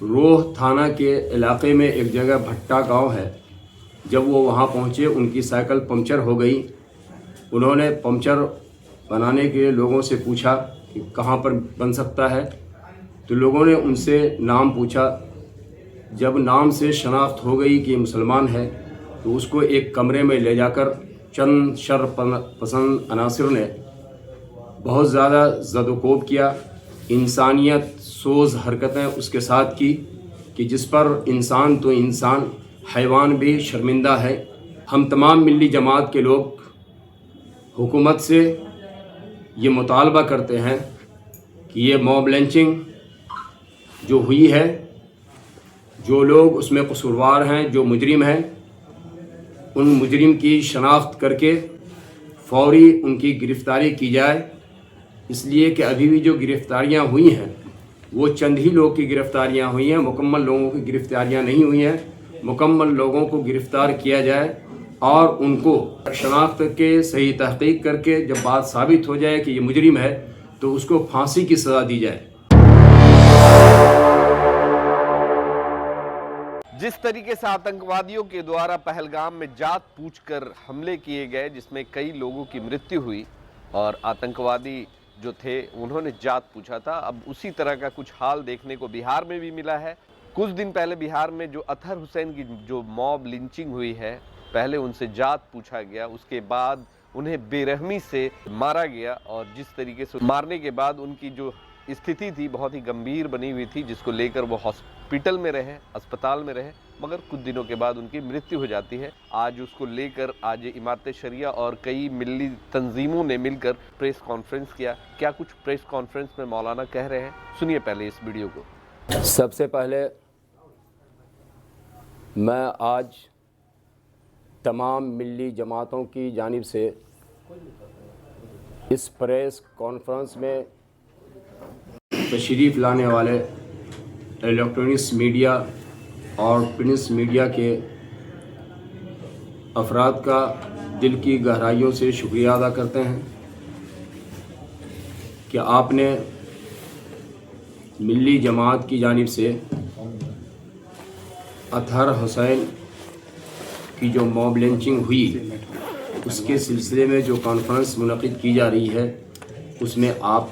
روح تھانہ کے علاقے میں ایک جگہ بھٹا گاؤں ہے. جب وہ وہاں پہنچے ان کی سائیکل پنکچر ہو گئی. انہوں نے پنکچر بنانے کے لوگوں سے پوچھا کہ کہاں پر بن سکتا ہے. تو لوگوں نے ان سے نام پوچھا. جب نام سے شناخت ہو گئی کہ یہ مسلمان ہے تو اس کو ایک کمرے میں لے جا کر چند شر پسند عناصر نے بہت زیادہ زد و کوب کیا. انسانیت سوز حرکتیں اس کے ساتھ کی کہ جس پر انسان تو انسان، حیوان بھی شرمندہ ہے. ہم تمام ملی جماعت کے لوگ حکومت سے یہ مطالبہ کرتے ہیں کہ یہ موب لنچنگ جو ہوئی ہے، جو لوگ اس میں قصوروار ہیں، جو مجرم ہیں، ان مجرم کی شناخت کر کے فوری ان کی گرفتاری کی جائے. اس لیے کہ ابھی بھی جو گرفتاریاں ہوئی ہیں وہ چند ہی لوگ کی گرفتاریاں ہوئی ہیں، مکمل لوگوں کی گرفتاریاں نہیں ہوئی ہیں. مکمل لوگوں کو گرفتار کیا جائے اور ان کو شناخت کے صحیح تحقیق کر کے جب بات ثابت ہو جائے کہ یہ مجرم ہے تو اس کو پھانسی کی سزا دی جائے. جس طریقے سے آتنکوادیوں کے دوارا پہلگام میں جات پوچھ کر حملے کیے گئے جس میں کئی لوگوں کی مرتیو ہوئی اور آتنکوادی جو تھے انہوں نے جات پوچھا تھا، اب اسی طرح کا کچھ حال دیکھنے کو بہار میں بھی ملا ہے. کچھ دن پہلے بہار میں جو اطہر حسین کی جو موب لنچنگ ہوئی ہے، پہلے ان سے جات پوچھا گیا، اس کے بعد انہیں بے رحمی سے مارا گیا اور جس طریقے سے مارنے کے بعد ان کی جو استھتی تھی بہت ہی گمبھیر بنی ہوئی تھی، جس کو لے کر وہ ہاسپٹل میں رہے، اسپتال میں رہے، مگر کچھ دنوں کے بعد ان کی مرتیو ہو جاتی ہے. آج اس کو لے کر آج امارت شریعہ اور کئی ملی تنظیموں نے مل کر پریس کانفرنس کیا. کیا کچھ پریس کانفرنس میں مولانا کہہ رہے ہیں، سنیے پہلے اس ویڈیو کو. سب سے پہلے میں آج تمام ملی جماعتوں کی جانب سے اس پریس کانفرنس میں تشریف لانے والے الیکٹرانکس میڈیا اور پرنٹس میڈیا کے افراد کا دل کی گہرائیوں سے شکریہ ادا کرتے ہیں کہ آپ نے ملی جماعت کی جانب سے اطہر حسین کی جو موب لنچنگ ہوئی اس کے سلسلے میں جو کانفرنس منعقد کی جا رہی ہے اس میں آپ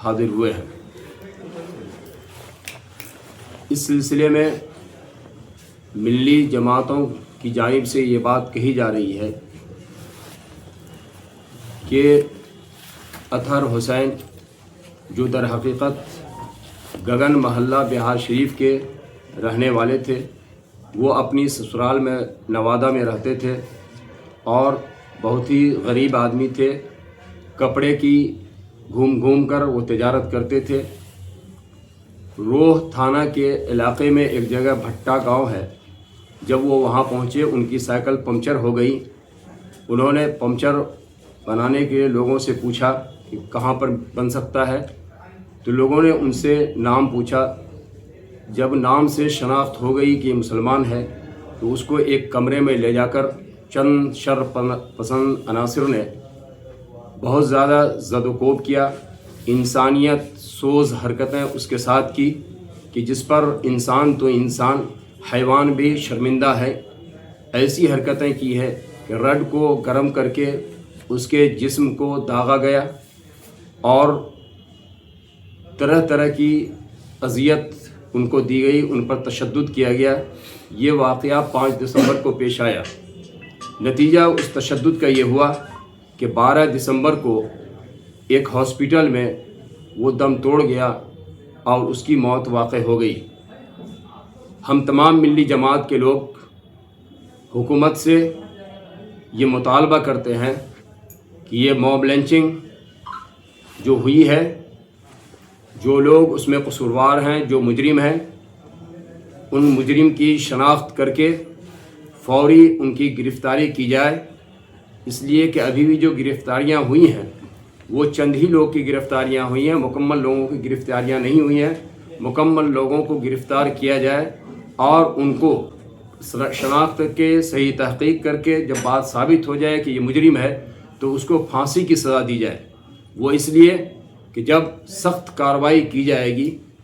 حاضر ہوئے ہیں. اس سلسلے میں ملی جماعتوں کی جانب سے یہ بات کہی جا رہی ہے کہ اطہر حسین جو در حقیقت گگن محلہ بہار شریف کے رہنے والے تھے، وہ اپنی سسرال میں نوادہ میں رہتے تھے اور بہت ہی غریب آدمی تھے. کپڑے کی گھوم گھوم کر وہ تجارت کرتے تھے. روح تھانہ کے علاقے میں ایک جگہ بھٹا گاؤں ہے. جب وہ وہاں پہنچے ان کی سائیکل پنکچر ہو گئی. انہوں نے پنکچر بنانے کے لوگوں سے پوچھا کہ کہاں پر بن سکتا ہے. تو لوگوں نے ان سے نام پوچھا. جب نام سے شناخت ہو گئی کہ یہ مسلمان ہے تو اس کو ایک کمرے میں لے جا کر چند شر پسند عناصر نے بہت زیادہ زد و کوب کیا. انسانیت سوز حرکتیں اس کے ساتھ کی کہ جس پر انسان تو انسان، حیوان بھی شرمندہ ہے. ایسی حرکتیں کی ہے کہ رڈ کو گرم کر کے اس کے جسم کو داغا گیا اور طرح طرح کی اذیت ان کو دی گئی، ان پر تشدد کیا گیا. یہ واقعہ 5 دسمبر کو پیش آیا. نتیجہ اس تشدد کا یہ ہوا کہ 12 دسمبر کو ایک ہاسپٹل میں وہ دم توڑ گیا اور اس کی موت واقع ہو گئی. ہم تمام ملی جماعت کے لوگ حکومت سے یہ مطالبہ کرتے ہیں کہ یہ موب لنچنگ جو ہوئی ہے، جو لوگ اس میں قصوروار ہیں، جو مجرم ہیں، ان مجرم کی شناخت کر کے فوری ان کی گرفتاری کی جائے. اس لیے کہ ابھی بھی جو گرفتاریاں ہوئی ہیں وہ چند ہی لوگ کی گرفتاریاں ہوئی ہیں، مکمل لوگوں کی گرفتاریاں نہیں ہوئی ہیں. مکمل لوگوں کو گرفتار کیا جائے اور ان کو شناخت کے صحیح تحقیق کر کے جب بات ثابت ہو جائے کہ یہ مجرم ہے تو اس کو پھانسی کی سزا دی جائے. وہ اس لیے کہ جب سخت کارروائی کی جائے گی